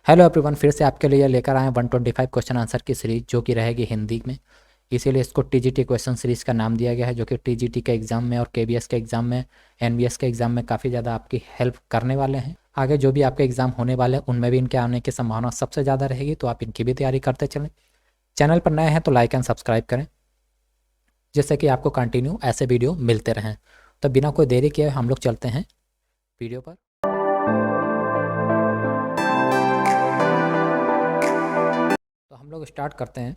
Hello everyone, फिर से आपके लिए लेकर आए 125 क्वेश्चन आंसर की सीरीज जो कि रहेगी हिंदी में। इसीलिए इसको टीजीटी क्वेश्चन सीरीज का नाम दिया गया है, जो कि टीजीटी के एग्ज़ाम में और केबीएस के एग्ज़ाम में, एनबीएस के एग्ज़ाम में काफ़ी ज़्यादा आपकी हेल्प करने वाले हैं। आगे जो भी आपके एग्ज़ाम होने वाले हैं उनमें भी इनके आने की संभावना सबसे ज़्यादा रहेगी, तो आप इनकी भी तैयारी करते चलें। चैनल पर नए हैं तो लाइक एंड सब्सक्राइब करें, जिससे कि आपको कंटिन्यू ऐसे वीडियो मिलते रहें। तो बिना कोई देरी किए हम लोग चलते हैं वीडियो पर। तो हम लोग स्टार्ट करते हैं।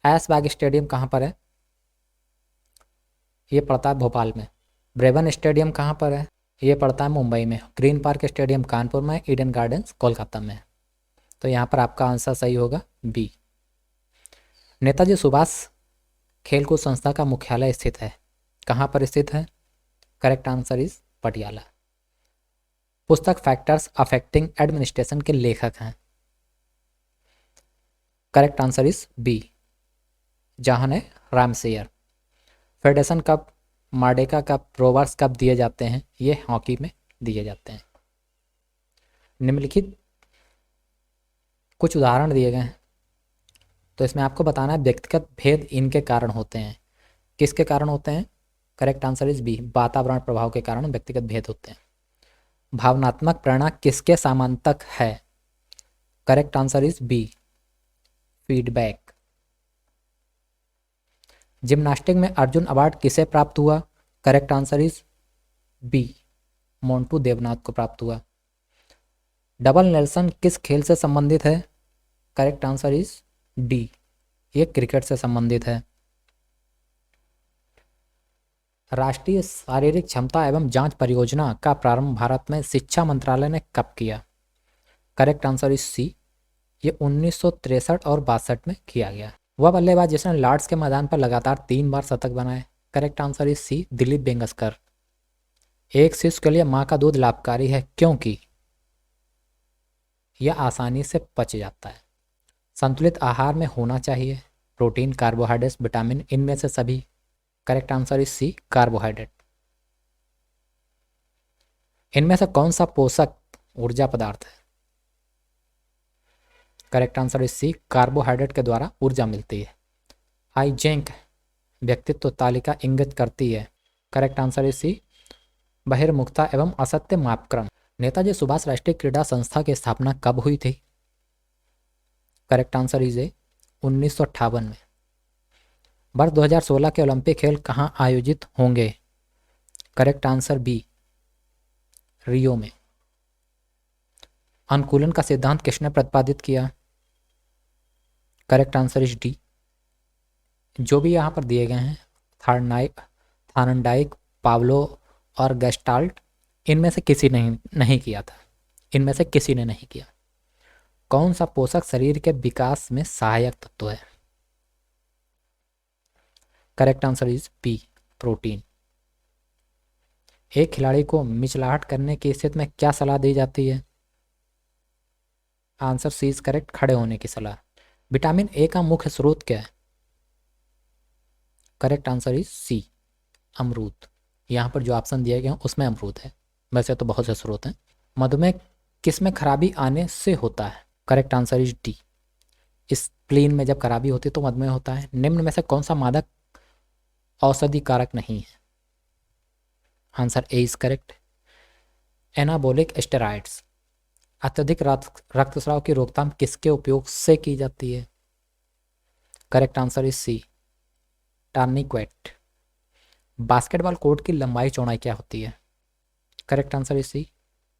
ऐशबाग स्टेडियम कहाँ पर है? ये पड़ता है भोपाल में। ब्रेवन स्टेडियम कहाँ पर है? ये पड़ता है मुंबई में। ग्रीन पार्क स्टेडियम कानपुर में। ईडन गार्डन्स कोलकाता में। तो यहाँ पर आपका आंसर सही होगा बी। नेताजी सुभाष खेलकूद संस्था का मुख्यालय स्थित है, कहाँ पर स्थित है? Correct answer is Patiala. पुस्तक फैक्टर्स अफेक्टिंग एडमिनिस्ट्रेशन के लेखक हैं। करेक्ट आंसर इज बी, जहान है रामसेयर। Federation Cup, Merdeka Cup, Rovers Cup दिए जाते हैं, ये हॉकी में दिए जाते हैं। निम्नलिखित कुछ उदाहरण दिए गए हैं, तो इसमें आपको बताना है व्यक्तिगत भेद इनके कारण होते हैं। किसके कारण होते हैं? करेक्ट आंसर इज बी, वातावरण प्रभाव के कारण व्यक्तिगत भेद होते हैं। भावनात्मक प्रेरणा किसके समांतक है? Correct answer is B, feedback. Gymnastic में अर्जुन अवार्ड किसे प्राप्त हुआ? Correct answer is B, Montu Devnath को प्राप्त हुआ। डबल नेल्सन किस खेल से संबंधित है? करेक्ट आंसर इज डी, ये क्रिकेट से संबंधित है। राष्ट्रीय शारीरिक क्षमता एवं जांच परियोजना का प्रारंभ भारत में शिक्षा मंत्रालय ने कब किया? करेक्ट आंसर इज सी, ये 1963 और 62 में किया गया। वह बल्लेबाज जिसने लॉर्ड्स के मैदान पर लगातार 3 बार शतक बनाए? Correct answer is C, Dilip Vengsarkar. एक शिशु के लिए माँ का दूध लाभकारी है क्योंकि यह आसानी से पच जाता है। संतुलित आहार में होना चाहिए प्रोटीन, कार्बोहाइड्रेट्स, विटामिन, इनमें से सभी। Correct answer is C, carbohydrate. इनमें से कौन सा पोषक ऊर्जा पदार्थ है? Correct answer is C, carbohydrate के द्वारा ऊर्जा मिलती है। आईजेंक व्यक्तित्व तालिका इंगित करती है। करेक्ट आंसर इज सी, बहिर्मुखता एवं असत्य मापक्रम। नेताजी सुभाष राष्ट्रीय क्रीड़ा संस्था की स्थापना कब हुई थी? करेक्ट आंसर इज ए, 1958 में। वर्ष 2016 के ओलंपिक खेल कहाँ आयोजित होंगे? करेक्ट आंसर बी, रियो में। अनुकूलन का सिद्धांत किसने प्रतिपादित किया? करेक्ट आंसर इज डी, जो भी यहाँ पर दिए गए हैं, थार्नडाइक, पावलो और गेस्टाल्ट, इनमें से किसी ने नहीं किया था। इनमें से किसी ने नहीं किया। कौन सा पोषक शरीर के विकास में सहायक तत्व है? Correct answer is B, protein. एक खिलाड़ी को मिचलाहट करने की स्थिति में क्या सलाह दी जाती है? आंसर सी इज करेक्ट, खड़े होने की सलाह। विटामिन ए का मुख्य स्रोत क्या है? करेक्ट आंसर इज सी, अमरूद। यहाँ पर जो ऑप्शन दिए गए हैं उसमें अमरूद है, वैसे तो बहुत से स्रोत हैं। मधुमेह किस में खराबी आने से होता है? Correct answer is D, spleen में जब खराबी होती है तो मधुमेह होता है। निम्न में से कौन सा मादक औषधि कारक नहीं है? Answer A is correct, anabolic steroids. अत्यधिक रक्तस्राव की रोकथाम किसके उपयोग से की जाती है? Correct answer is C, tourniquet. Basketball court की लंबाई चौड़ाई क्या होती है? Correct answer is C,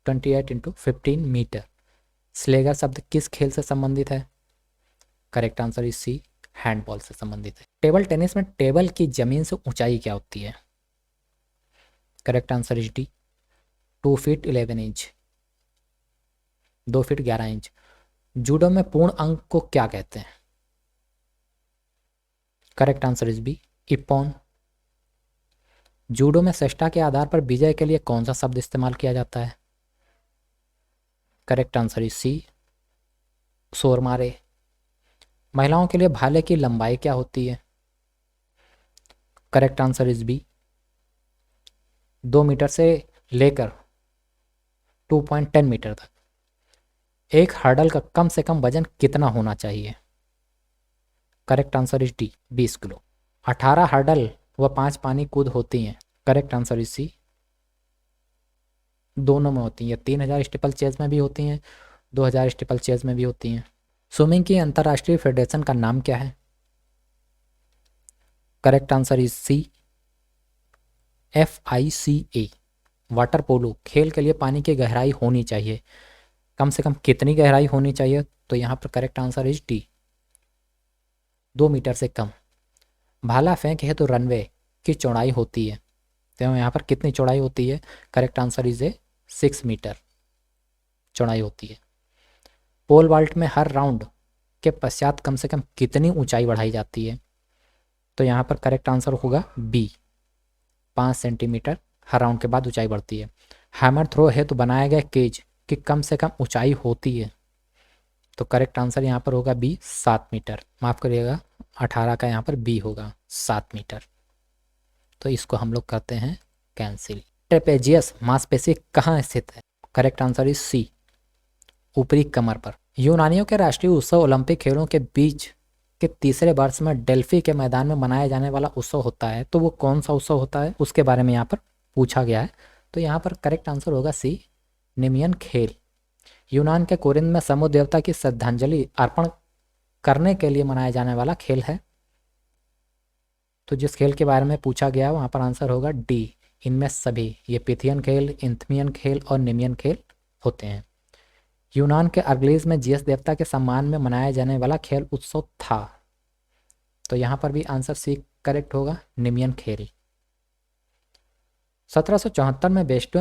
28 × 15 metre. स्लेगर शब्द किस खेल से संबंधित है? Correct answer is C, handball से संबंधित है। टेबल टेनिस में टेबल की जमीन से ऊंचाई क्या होती है? Correct answer is D, 2 feet 11 inch, 2 feet 11 inch. Judo में पूर्ण अंक को क्या कहते हैं? Correct answer is B, ippon. Judo में श्रेष्ठता के आधार पर विजय के लिए कौन सा शब्द इस्तेमाल किया जाता है? करेक्ट आंसर इज सी, सोरमारे। महिलाओं के लिए भाले की लंबाई क्या होती है? Correct answer is B, 2 metre से लेकर 2.10 मीटर तक। एक हर्डल का कम से कम वजन कितना होना चाहिए? Correct answer is D, 20 kilo. 18 hurdle व 5 पानी कूद होती हैं। करेक्ट आंसर इज सी, दोनों में होती हैं। 3000 स्टीपल चेज में भी होती हैं, 2000 स्टीपल चेज में भी होती हैं। स्विमिंग की अंतर्राष्ट्रीय फेडरेशन का नाम क्या है? Correct answer is C, FICA। Water polo खेल के लिए पानी की गहराई होनी चाहिए, कम से कम कितनी गहराई होनी चाहिए? तो यहाँ पर correct answer is D, 2 metre से कम। भाला फेंक है तो रनवे की चौड़ाई होती है, तो यहाँ पर कितनी चौड़ाई होती है? Correct answer is A 6 metre चौड़ाई होती है। पोल वाल्ट में हर राउंड के पश्चात कम से कम कितनी ऊंचाई बढ़ाई जाती है? तो यहाँ पर करेक्ट आंसर होगा बी, 5 सेंटीमीटर हर राउंड के बाद ऊंचाई बढ़ती है। हैमर थ्रो है तो बनाया गया केज की कम से कम ऊंचाई होती है, तो करेक्ट आंसर यहाँ पर होगा बी, 7 मीटर। माफ़ करिएगा, 18 का यहाँ पर बी होगा, 7 मीटर। तो इसको हम लोग करते हैं कैंसिल। ट्रेपेजियस मांसपेशी कहाँ स्थित है? करेक्ट आंसर इज सी, ऊपरी कमर पर। यूनानियों के राष्ट्रीय उत्सव ओलंपिक खेलों के बीच के तीसरे वर्ष में डेल्फी के मैदान में मनाया जाने वाला उत्सव होता है, तो वो कौन सा उत्सव होता है उसके बारे में यहाँ पर पूछा गया है। तो यहाँ पर करेक्ट आंसर होगा सी, नेमियन खेल। यूनान के कोरिंथ में समुद्र देवता की श्रद्धांजलि अर्पण करने के लिए मनाया जाने वाला खेल है। तो जिस खेल के बारे में पूछा गया वहाँ पर आंसर होगा डी, इनमें सभी। ये पिथियन खेल, इंथमियन खेल और नेमियन खेल होते हैं। यूनान के अर्गलीज में जियस देवता के सम्मान में मनाया जाने वाला खेल उत्सव था, तो यहाँ पर भी आंसर सी करेक्ट होगा, नेमियन खेल। 1774 में बेस्टो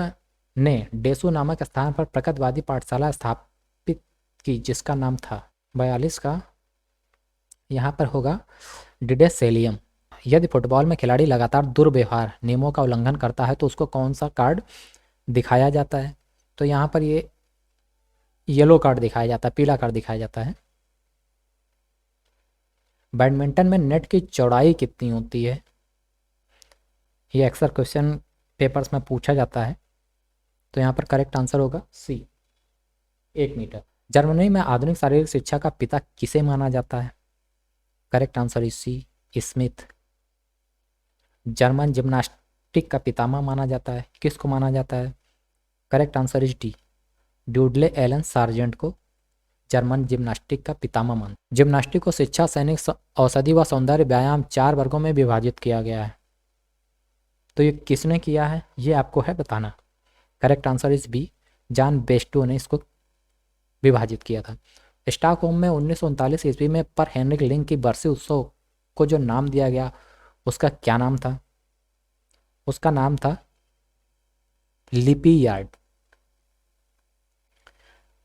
ने डेसू नामक स्थान पर प्रगतवादी पाठशाला स्थापित की जिसका नाम था। 42 का यहाँ पर होगा डिडेसेलियम। यदि फुटबॉल में खिलाड़ी लगातार दुर्व्यवहार नियमों का उल्लंघन करता है तो उसको कौन सा कार्ड दिखाया जाता है? तो यहाँ पर ये येलो कार्ड दिखाया जाता है, पीला कार्ड दिखाया जाता है। बैडमिंटन में नेट की चौड़ाई कितनी होती है? ये अक्सर क्वेश्चन पेपर्स में पूछा जाता है, तो यहाँ पर करेक्ट आंसर होगा सी, 1 मीटर। जर्मनी में आधुनिक शारीरिक शिक्षा का पिता किसे माना जाता है? Correct answer is C, Smith. German gymnastic का पितामह माना जाता है, किसको माना जाता है? Correct answer is D, Dudley Allen Sargent को जर्मन जिम्नास्टिक का पितामह मान। जिम्नास्टिक को शिक्षा, सैनिक, औषधि व सौंदर्य व्यायाम 4 वर्गों में विभाजित किया गया है, तो ये किसने किया है ये आपको है बताना। Correct answer is B, John Bestow ने इसको विभाजित किया था। स्टॉकहोम में 1939 ईस्वी में पर हेनरिक लिंक की बरसी उत्सव को जो नाम दिया गया उसका क्या नाम था? उसका नाम था लिपी यार्ड।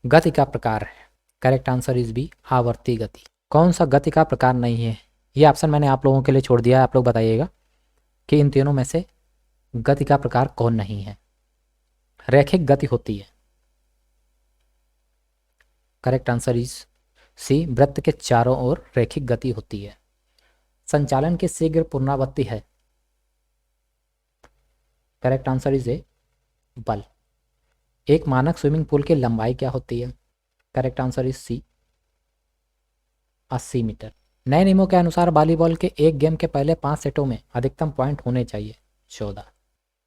गति का प्रकार है, करेक्ट आंसर इज बी, आवर्ती गति। कौन सा गति का प्रकार नहीं है? ये ऑप्शन मैंने आप लोगों के लिए छोड़ दिया है, आप लोग बताइएगा कि इन तीनों में से गति का प्रकार कौन नहीं है? रैखिक गति होती है, करेक्ट आंसर इज सी, वृत्त के चारों ओर रैखिक गति होती है। संचालन की शीघ्र पुनरावृत्ति है, करेक्ट आंसर इज ए, बल। एक मानक स्विमिंग पूल की लंबाई क्या होती है? Correct answer is C, 80 metre. नए नियमों के अनुसार वॉलीबॉल के एक गेम के पहले 5 सेटों में अधिकतम पॉइंट होने चाहिए, 14।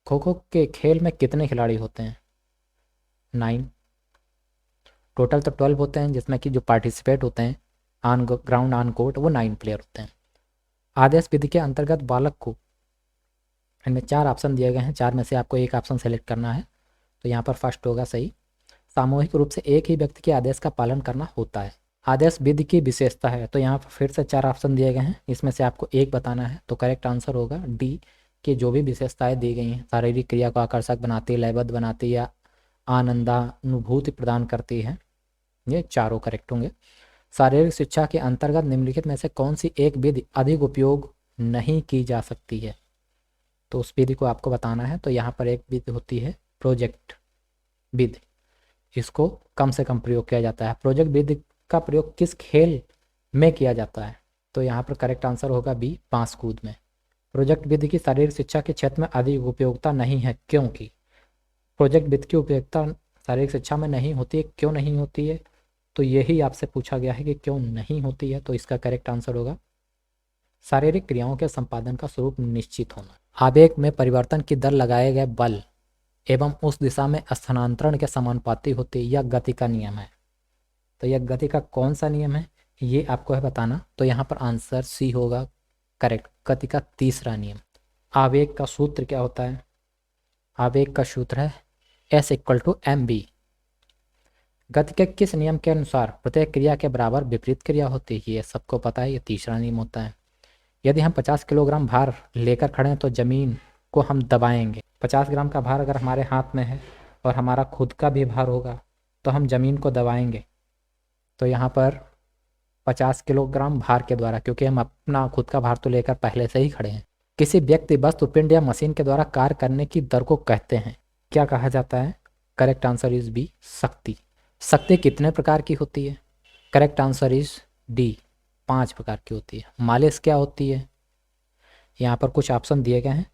खो खो के खेल में कितने खिलाड़ी होते हैं? 9। टोटल तो 12 होते हैं, जिसमें कि जो पार्टिसिपेट होते हैं ऑन ग्राउंड ऑन कोर्ट वो 9 प्लेयर होते हैं। आदेश विधि के अंतर्गत बालक को, इनमें 4 ऑप्शन दिए गए हैं, 4 में से आपको एक ऑप्शन सेलेक्ट करना है, तो यहाँ पर फर्स्ट होगा सही। सामूहिक रूप से एक ही व्यक्ति के आदेश का पालन करना होता है। आदेश विधि की विशेषता है, तो यहाँ पर फिर से 4 ऑप्शन दिए गए हैं, इसमें से आपको एक बताना है, तो करेक्ट आंसर होगा डी, कि जो भी विशेषताएं दी गई हैं, शारीरिक क्रिया को आकर्षक बनाती, लयबद्ध बनाती या आनंदानुभूति प्रदान करती है, ये चारों करेक्ट होंगे। शारीरिक शिक्षा के अंतर्गत निम्नलिखित में से कौन सी एक विधि अधिक उपयोग नहीं की जा सकती है? तो उस विधि को आपको बताना है, तो यहाँ पर एक विधि होती है प्रोजेक्ट विधि, इसको कम से कम प्रयोग किया जाता है। प्रोजेक्ट विधि का प्रयोग किस खेल में किया जाता है? तो यहाँ पर करेक्ट आंसर होगा बी, बांस कूद में। प्रोजेक्ट विधि की शारीरिक शिक्षा के क्षेत्र में अधिक उपयोगिता नहीं है, क्योंकि प्रोजेक्ट विधि की उपयोगिता शारीरिक शिक्षा में नहीं होती है, क्यों नहीं होती है? तो यही आपसे पूछा गया है कि क्यों नहीं होती है। तो इसका करेक्ट आंसर होगा शारीरिक क्रियाओं के संपादन का स्वरूप निश्चित होना। आवेग में परिवर्तन की दर लगाए गए बल एवं उस दिशा में स्थानांतरण के समानुपाती होती है, यह गति का नियम है। तो यह गति का कौन सा नियम है ये आपको है बताना। तो यहाँ पर आंसर सी होगा करेक्ट, गति का तीसरा नियम। आवेग का सूत्र क्या होता है? आवेग का सूत्र है S=mv। गति के किस नियम के अनुसार प्रत्येक क्रिया के बराबर विपरीत क्रिया होती है? ये सबको पता है, ये तीसरा नियम होता है। यदि हम 50 किलोग्राम भार लेकर खड़े हैं तो जमीन को हम दबाएंगे। 50 ग्राम का भार अगर हमारे हाथ में है और हमारा खुद का भी भार होगा तो हम जमीन को दबाएंगे। तो यहाँ पर 50 किलोग्राम भार के द्वारा, क्योंकि हम अपना खुद का भार तो लेकर पहले से ही खड़े हैं। किसी व्यक्ति, वस्तु, पिंड या मशीन के द्वारा कार्य करने की दर को कहते हैं, क्या कहा जाता है? करेक्ट आंसर इज बी, शक्ति। शक्ति कितने प्रकार की होती है? करेक्ट आंसर इज डी, 5 प्रकार की होती है। मालिश क्या होती है? यहाँ पर कुछ ऑप्शन दिए गए हैं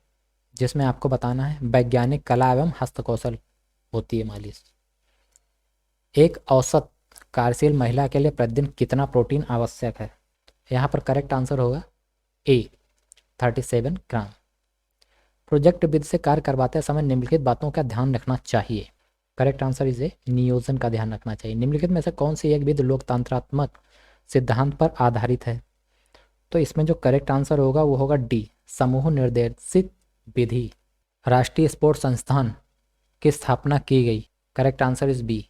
जिसमें आपको बताना है। वैज्ञानिक कला एवं हस्तकौशल होती है मालिश। एक औसत कार्यशील महिला के लिए प्रतिदिन कितना प्रोटीन आवश्यक है? यहाँ पर करेक्ट आंसर होगा ए, 37 ग्राम। प्रोजेक्ट विधि से कार्य करवाते समय निम्नलिखित बातों का ध्यान रखना चाहिए। करेक्ट आंसर इज ए, नियोजन का ध्यान रखना चाहिए। निम्नलिखित में से कौन सी एक विधि लोकतंत्रात्मक सिद्धांत पर आधारित है? तो इसमें जो करेक्ट आंसर होगा वो होगा डी, समूह निर्देशित विधि। राष्ट्रीय स्पोर्ट्स संस्थान की स्थापना की गई। करेक्ट आंसर इज बी,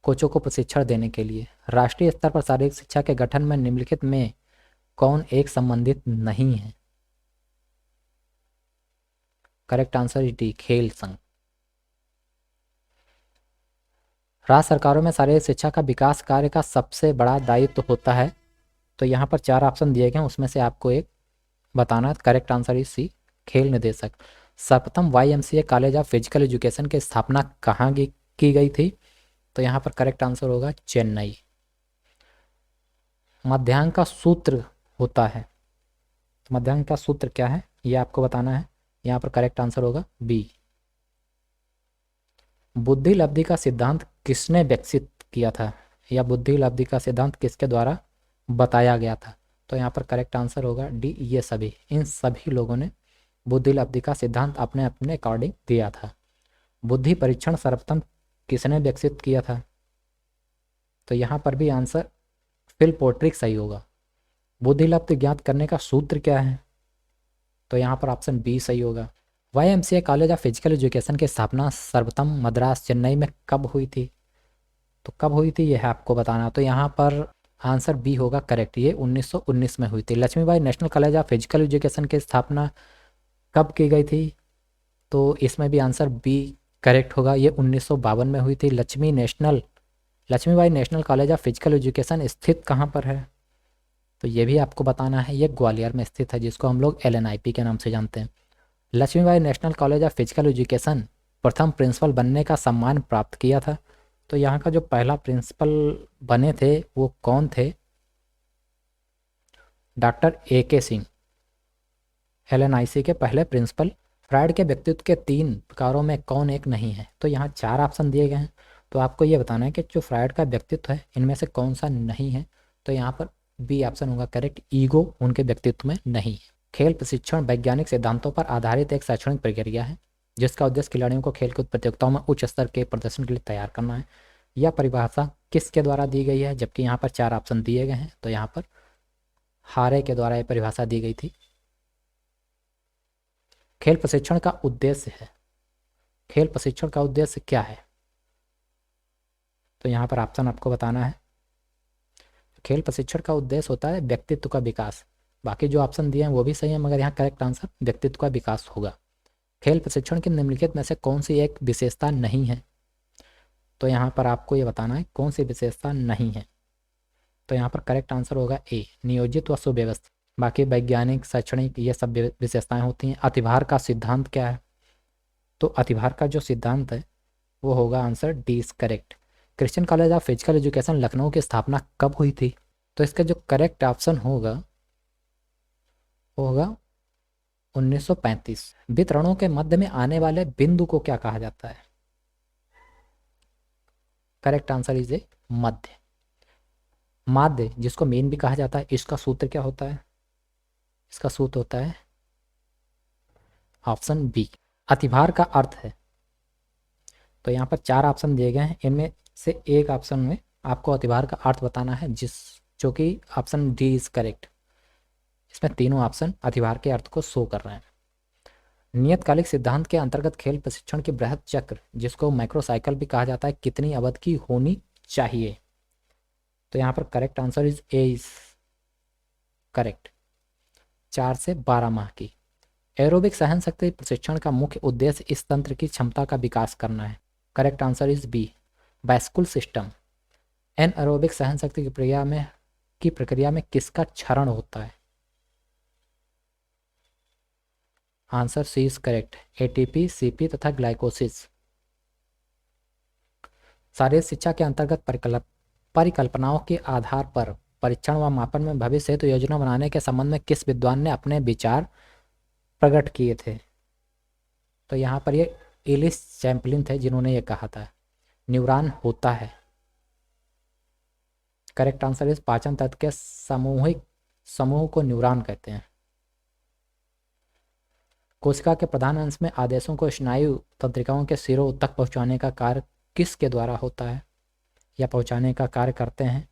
कोचों को प्रशिक्षण देने के लिए। राष्ट्रीय स्तर पर शारीरिक शिक्षा के गठन में निम्नलिखित में कौन एक संबंधित नहीं है? करेक्ट आंसर इज डी, खेल संघ। राज्य सरकारों में शारीरिक शिक्षा का विकास कार्य का सबसे बड़ा दायित्व होता है। तो यहाँ पर 4 ऑप्शन दिए गए हैं, उसमें से आपको एक बताना है। करेक्ट आंसर इज सी, खेल निदेशक। सर्वप्रथम YMCA college of physical education की स्थापना कहाँ की गई थी? तो यहाँ पर करेक्ट आंसर होगा चेन्नई। मध्यांक का सूत्र होता है, मध्यांक का सूत्र क्या है ये आपको बताना है। यहाँ पर करेक्ट आंसर होगा बी। बुद्धि लब्धि का सिद्धांत किसने विकसित किया था, या बुद्धि लब्धि का सिद्धांत किसके द्वारा बताया गया था? तो यहाँ पर करेक्ट आंसर होगा डी, ये सभी, इन सभी लोगों ने बुद्धि लब्धि का सिद्धांत अपने अपने अकॉर्डिंग दिया था। बुद्धि परीक्षण सर्वप्रथम किसने विकसित किया था? तो यहाँ पर भी आंसर फिलपोट्रिक सही होगा। बुद्धि लब्धि ज्ञात करने का सूत्र क्या है? तो यहाँ पर ऑप्शन बी सही होगा। YMCA college of physical education की स्थापना सर्वप्रथम मद्रास चेन्नई में कब हुई थी? तो कब हुई थी यह आपको बताना। तो यहाँ पर आंसर बी होगा करेक्ट, ये 1919 में हुई थी। Lakshmibai national college of physical education की स्थापना कब की गई थी? तो इसमें भी आंसर बी करेक्ट होगा, ये 1952 में हुई थी। Lakshmibai national college of physical education स्थित कहाँ पर है? तो ये भी आपको बताना है, ये ग्वालियर में स्थित है, जिसको हम लोग LNIP के नाम से जानते हैं। Lakshmibai national college of physical education प्रथम प्रिंसिपल बनने का सम्मान प्राप्त किया था। तो यहाँ का जो पहला प्रिंसिपल बने थे वो कौन थे? डॉक्टर AK सिंह, LNIC के पहले प्रिंसिपल। फ्रायड के व्यक्तित्व के 3 प्रकारों में कौन एक नहीं है? तो यहाँ 4 ऑप्शन दिए गए हैं, तो आपको ये बताना है कि जो फ्रायड का व्यक्तित्व है इनमें से कौन सा नहीं है। तो यहाँ पर बी ऑप्शन होगा करेक्ट, ईगो उनके व्यक्तित्व में नहीं है। खेल प्रशिक्षण वैज्ञानिक सिद्धांतों पर आधारित एक शैक्षणिक प्रक्रिया है जिसका उद्देश्य खिलाड़ियों को खेलकूद प्रतियोगिताओं में उच्च स्तर के प्रदर्शन के लिए तैयार करना है। यह परिभाषा किसके द्वारा दी गई है? जबकि यहाँ पर 4 ऑप्शन दिए गए हैं, तो यहाँ पर हारे के द्वारा यह परिभाषा दी गई थी। खेल प्रशिक्षण का उद्देश्य है, खेल प्रशिक्षण का उद्देश्य क्या है? तो यहाँ पर ऑप्शन आपको बताना है। खेल प्रशिक्षण का उद्देश्य होता है व्यक्तित्व का विकास। बाकी जो ऑप्शन दिए हैं वो भी सही है, मगर यहाँ करेक्ट आंसर व्यक्तित्व का विकास होगा। खेल प्रशिक्षण के निम्नलिखित में से कौन सी एक विशेषता नहीं है? तो यहाँ पर आपको ये बताना है कौन सी विशेषता नहीं है। तो यहाँ पर करेक्ट आंसर होगा ए, नियोजित व सुव्यवस्थित। बाकी वैज्ञानिक, शैक्षणिक, ये सब विशेषताएं होती हैं। अतिभार का सिद्धांत क्या है? तो अतिभार का जो सिद्धांत है वो होगा answer D is correct. Christian college of physical education Lucknow की स्थापना कब हुई थी? तो इसका जो करेक्ट ऑप्शन होगा वो होगा 1935। वितरणों के मध्य में आने वाले बिंदु को क्या कहा जाता है? करेक्ट आंसर इज ए, मध्य। माध्य जिसको मीन भी कहा जाता है, इसका सूत्र क्या होता है? इसका सूत्र होता है ऑप्शन बी, अतिभार का अर्थ है। तो यहाँ पर 4 ऑप्शन दिए गए हैं, इनमें से एक ऑप्शन में आपको अतिभार का अर्थ बताना है, जो कि ऑप्शन डी इज करेक्ट। इसमें तीनों ऑप्शन अतिभार के अर्थ को शो कर रहे हैं। नियतकालिक सिद्धांत के अंतर्गत खेल प्रशिक्षण की बृहद चक्र, जिसको माइक्रोसाइकिल भी कहा जाता है, कितनी अवधि की होनी चाहिए? तो यहाँ पर correct answer is A is correct, 4 से 12 माह की। एरोबिक सहन शक्ति प्रशिक्षण का मुख्य उद्देश्य इस तंत्र की क्षमता का विकास करना है। करेक्ट आंसर इज बी, बाइस्कुल सिस्टम। एनएरोबिक सहन शक्ति की प्रक्रिया में किसका क्षरण होता है? Answer C is correct, ATP, CP तथा ग्लाइकोसिस। शारीरिक शिक्षा के अंतर्गत परिकल्पनाओं के आधार पर परीक्षण व मापन में भविष्य हेतु योजना बनाने के संबंध में किस विद्वान ने अपने विचार प्रकट किए थे? तो यहाँ पर ये एलिस चैम्पलिन थे जिन्होंने ये कहा था, न्यूरॉन होता है। करेक्ट आंसर इज पाचन तंत्र के समूह को न्यूरॉन कहते हैं। कोशिका के प्रधान अंश में आदेशों को स्नायु तंत्रिकाओं के सिरों तक पहुंचाने का कार्य किसके द्वारा होता है या पहुंचाने का कार्य करते हैं?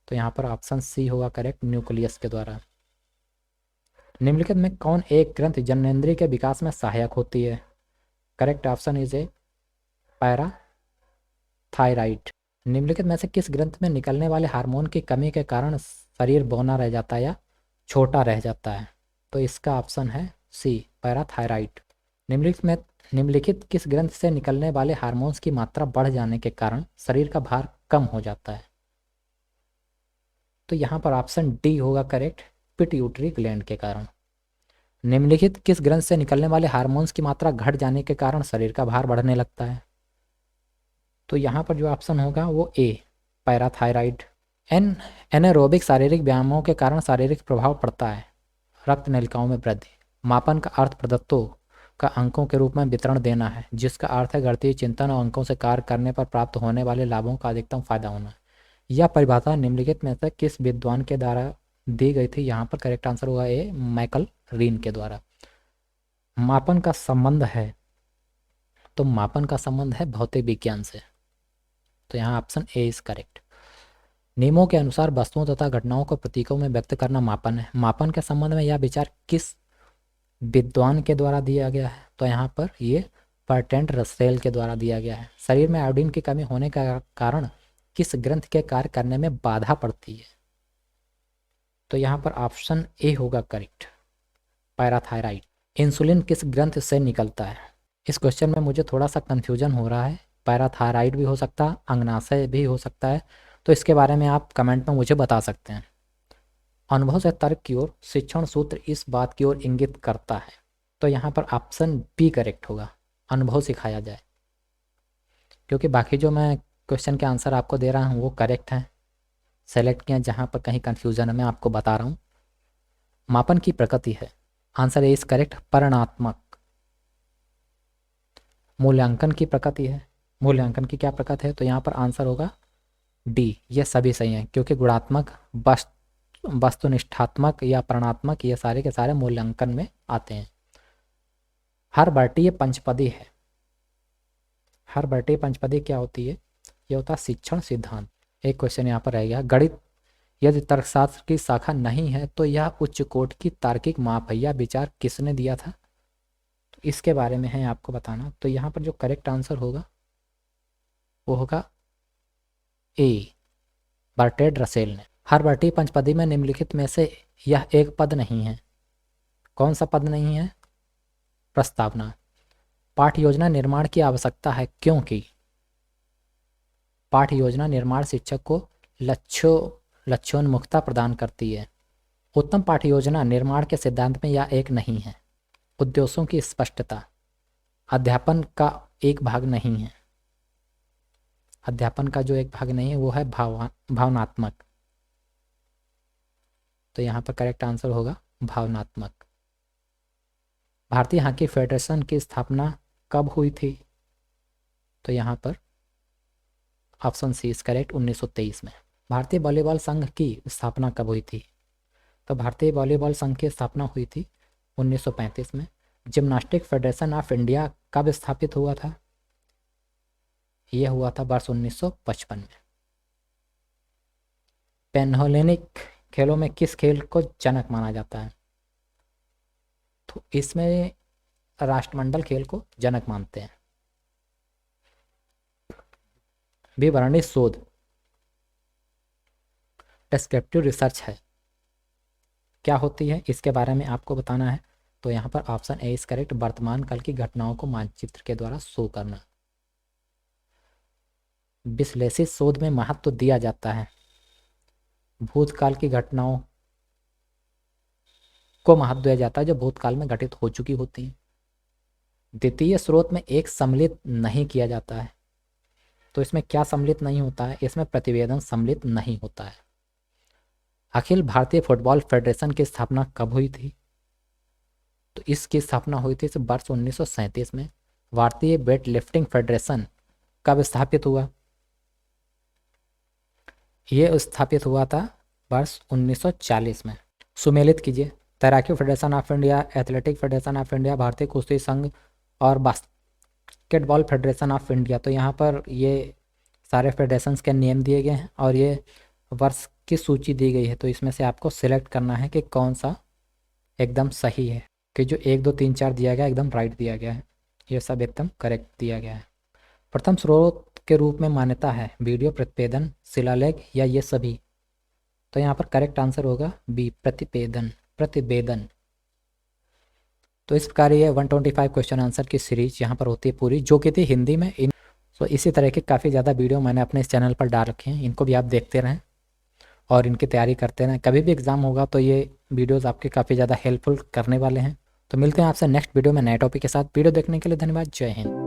तो यहाँ पर ऑप्शन सी होगा करेक्ट, न्यूक्लियस के द्वारा। निम्नलिखित में कौन एक ग्रंथि जननेंद्रिय के विकास में सहायक होती है? Correct option is a parathyroid. निम्नलिखित में से किस ग्रंथ में निकलने वाले हार्मोन की कमी के कारण शरीर बौना रह जाता है या छोटा रह जाता है? तो इसका ऑप्शन है सी, पैराथायराइड। निम्नलिखित किस ग्रंथ से निकलने वाले हार्मोन्स की मात्रा बढ़ जाने के कारण शरीर का भार कम हो जाता है? तो यहाँ पर ऑप्शन डी होगा करेक्ट, पिट्यूटरी ग्लैंड के कारण। निम्नलिखित किस ग्रंथ से निकलने वाले हार्मोन्स की मात्रा घट जाने के कारण शरीर का भार बढ़ने लगता है? तो यहाँ पर जो ऑप्शन होगा वो ए, पैराथायराइड। एनारोबिक शारीरिक व्यायामों के कारण शारीरिक प्रभाव पड़ता है, रक्त नलिकाओं में वृद्धि। मापन का अर्थ प्रदत्तों का अंकों के रूप में वितरण देना है, जिसका अर्थ है गणितीय चिंतन और अंकों से कार्य करने पर प्राप्त होने वाले लाभों का अधिकतम फायदा होना। यह परिभाषा निम्नलिखित में से किस विद्वान के द्वारा दी गई थी? यहाँ पर करेक्ट आंसर हुआ ए, माइकल रीन के द्वारा। मापन का संबंध है, तो मापन का संबंध है भौतिक विज्ञान से, तो यहाँ ऑप्शन ए इज करेक्ट। नियमों के अनुसार वस्तुओं तथा घटनाओं को प्रतीकों में व्यक्त करना मापन है। मापन के संबंध में यह विचार किस विद्वान के द्वारा दिया गया है? तो यहाँ पर ये बर्ट्रैंड रसेल के द्वारा दिया गया है। शरीर में आयोडीन की कमी होने का कारण किस ग्रंथ के कार्य करने में बाधा पड़ती है? तो यहाँ पर ऑप्शन ए होगा करेक्ट, पैराथायराइड। इंसुलिन किस ग्रंथ से निकलता है? इस क्वेश्चन में मुझे थोड़ा सा कंफ्यूजन हो रहा है, पैराथायराइड भी हो सकता है, अंगनाशय भी हो सकता है, तो इसके बारे में आप कमेंट में मुझे बता सकते हैं। अनुभव से तर्क की ओर शिक्षण सूत्र इस बात की ओर इंगित करता है, तो यहाँ पर ऑप्शन बी करेक्ट होगा, अनुभव सिखाया जाए। क्योंकि बाकी जो मैं क्वेश्चन के आंसर आपको दे रहा हूँ वो करेक्ट हैं, सेलेक्ट किया, जहाँ पर कहीं कन्फ्यूजन है मैं आपको बता रहा हूँ। मापन की प्रकृति है, आंसर ए इज करेक्ट, परिणात्मक। मूल्यांकन की प्रकृति है, मूल्यांकन की क्या प्रकृति है? तो यहाँ पर आंसर होगा डी, ये सभी सही हैं, क्योंकि गुणात्मक, वस्तुनिष्ठात्मक या परिणात्मक, ये सारे के सारे मूल्यांकन में आते हैं। हर वर्टीय पंचपदी है, हर वर्टीय पंचपदी क्या होती है? ये होता है शिक्षण सिद्धांत। एक क्वेश्चन यहाँ पर रह गया, गणित यदि तर्कशास्त्र की शाखा नहीं है तो यह उच्च कोट की तार्किक माप है, यह विचार किसने दिया था? तो इसके बारे में है आपको बताना। तो यहाँ पर जो करेक्ट आंसर होगा वो होगा ए, बर्ट्रैंड रसेल ने। हर वर्टीय पंचपदी में निम्नलिखित में से यह एक पद नहीं है, कौन सा पद नहीं है? प्रस्तावना। पाठ योजना निर्माण की आवश्यकता है, क्योंकि पाठ योजना निर्माण शिक्षक को लक्ष्योन्मुखता प्रदान करती है। उत्तम पाठ योजना निर्माण के सिद्धांत में यह एक नहीं है। उद्देश्यों की स्पष्टता अध्यापन का एक भाग नहीं है, अध्यापन का जो एक भाग नहीं है वो है भावनात्मक, तो यहाँ पर करेक्ट आंसर होगा भावनात्मक। भारतीय हॉकी फेडरेशन की स्थापना कब हुई थी? तो यहाँ पर ऑप्शन सी इज करेक्ट, 1923 में। भारतीय वॉलीबॉल संघ की स्थापना कब हुई थी? तो भारतीय वॉलीबॉल संघ की स्थापना हुई थी 1935 में। जिम्नास्टिक फेडरेशन ऑफ इंडिया कब स्थापित हुआ था? यह हुआ था वर्ष 1955 में। पैनहेलेनिक खेलों में किस खेल को जनक माना जाता है? तो इसमें राष्ट्रमंडल खेल को जनक मानते हैं। विवरणीय शोध डिस्क्रिप्टिव रिसर्च है, क्या होती है इसके बारे में आपको बताना है। तो यहाँ पर ऑप्शन ए इज करेक्ट, वर्तमान काल की घटनाओं को मानचित्र के द्वारा शो करना। विश्लेषित शोध में महत्व दिया जाता है भूतकाल की घटनाओं को महत्व दिया जाता है जो भूतकाल में घटित हो चुकी होती हैं। द्वितीय स्रोत में एक सम्मिलित नहीं किया जाता है। तो इसमें क्या सम्मिलित नहीं होता है? इसमें प्रतिवेदन सम्मिलित नहीं होता है। अखिल भारतीय फुटबॉल फेडरेशन की स्थापना कब हुई थी? तो इसकी स्थापना हुई थी वर्ष 1937 में। भारतीय वेट लिफ्टिंग फेडरेशन कब स्थापित हुआ? ये स्थापित हुआ था वर्ष 1940 में। सुमेलित कीजिए। तैराकी federation of India, athletic federation of India, भारतीय कुश्ती संघ और बास्केटबॉल फेडरेशन ऑफ इंडिया। तो यहाँ पर ये सारे फेडरेशंस के नेम दिए गए हैं और ये वर्ष की सूची दी गई है। तो इसमें से आपको सिलेक्ट करना है कि कौन सा एकदम सही है, कि जो 1 2 3 4 दिया गया एकदम राइट दिया गया है, ये सब एकदम करेक्ट दिया गया है। प्रथम स्रोत के रूप में मान्यता है वीडियो प्रतिवेदन, शिलालेख या ये सभी? तो यहाँ पर करेक्ट आंसर होगा बी, प्रतिवेदन। तो इस प्रकार ये 125 क्वेश्चन आंसर की सीरीज यहाँ पर होती है पूरी, जो कि थी हिंदी में। तो इसी तरह के काफ़ी ज़्यादा वीडियो मैंने अपने इस चैनल पर डाल रखे हैं, इनको भी आप देखते रहें और इनकी तैयारी करते रहें। कभी भी एग्ज़ाम होगा तो ये वीडियोज़ आपके काफ़ी ज़्यादा हेल्पफुल करने वाले हैं। तो मिलते हैं आपसे नेक्स्ट वीडियो में नए टॉपिक के साथ। वीडियो देखने के लिए धन्यवाद। जय हिंद।